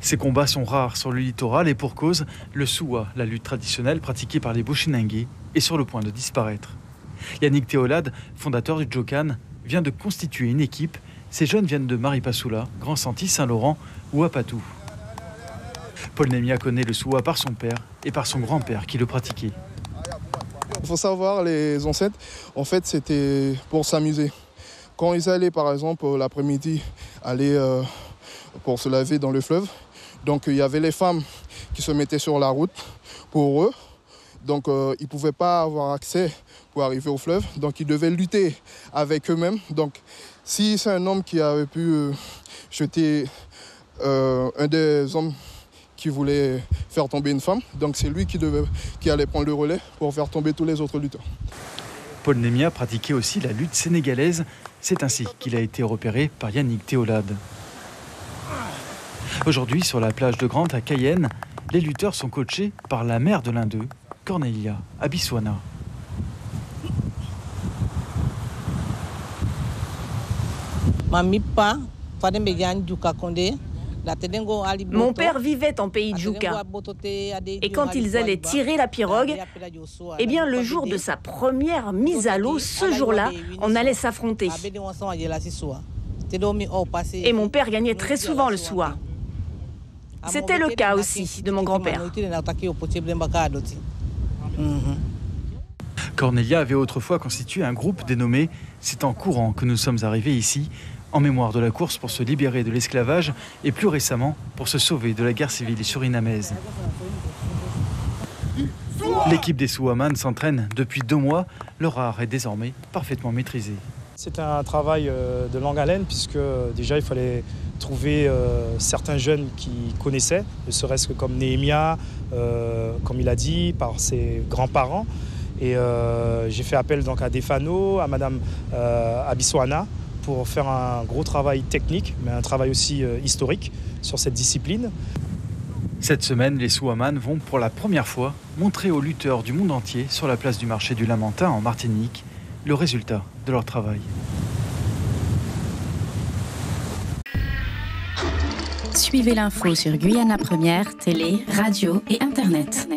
Ces combats sont rares sur le littoral et pour cause, le Suwa, la lutte traditionnelle pratiquée par les Bushinengue, est sur le point de disparaître. Yannick Théolade, fondateur du Djokan, vient de constituer une équipe. Ces jeunes viennent de Maripasoula, Grand Santi, Saint-Laurent ou Apatou. Paul Nemia connaît le Suwa par son père et par son grand-père qui le pratiquait. Il faut savoir, les ancêtres, en fait, c'était pour s'amuser. Quand ils allaient, par exemple, l'après-midi, aller pour se laver dans le fleuve, donc il y avait les femmes qui se mettaient sur la route pour eux. Donc ils ne pouvaient pas avoir accès pour arriver au fleuve, donc ils devaient lutter avec eux-mêmes. Donc si c'est un homme qui avait pu jeter un des hommes qui voulait faire tomber une femme, donc c'est lui qui allait prendre le relais pour faire tomber tous les autres lutteurs. Paul Nemia pratiquait aussi la lutte sénégalaise. C'est ainsi qu'il a été repéré par Yannick Théolade. Aujourd'hui, sur la plage de Grande à Cayenne, les lutteurs sont coachés par la mère de l'un d'eux, Cornelia Abiswana. Mon père vivait en pays Djouka. Et quand ils allaient tirer la pirogue, eh bien le jour de sa première mise à l'eau, ce jour-là, on allait s'affronter. Et mon père gagnait très souvent le Suwa. C'était le cas aussi de mon grand-père. Cornelia avait autrefois constitué un groupe dénommé « C'est en courant que nous sommes arrivés ici », en mémoire de la course pour se libérer de l'esclavage et plus récemment pour se sauver de la guerre civile surinamaise. L'équipe des Suwaman s'entraîne depuis 2 mois. Leur art est désormais parfaitement maîtrisé. C'est un travail de longue haleine puisque déjà il fallait trouver certains jeunes qui connaissaient, ne serait-ce que comme Nehemia, comme il a dit, par ses grands-parents. Et j'ai fait appel donc à Defano, à Madame Abiswana pour faire un gros travail technique, mais un travail aussi historique sur cette discipline. Cette semaine, les Suwaman vont pour la première fois montrer aux lutteurs du monde entier sur la place du marché du Lamentin en Martinique le résultat de leur travail. Suivez l'info sur Guyana Première, télé, radio et internet.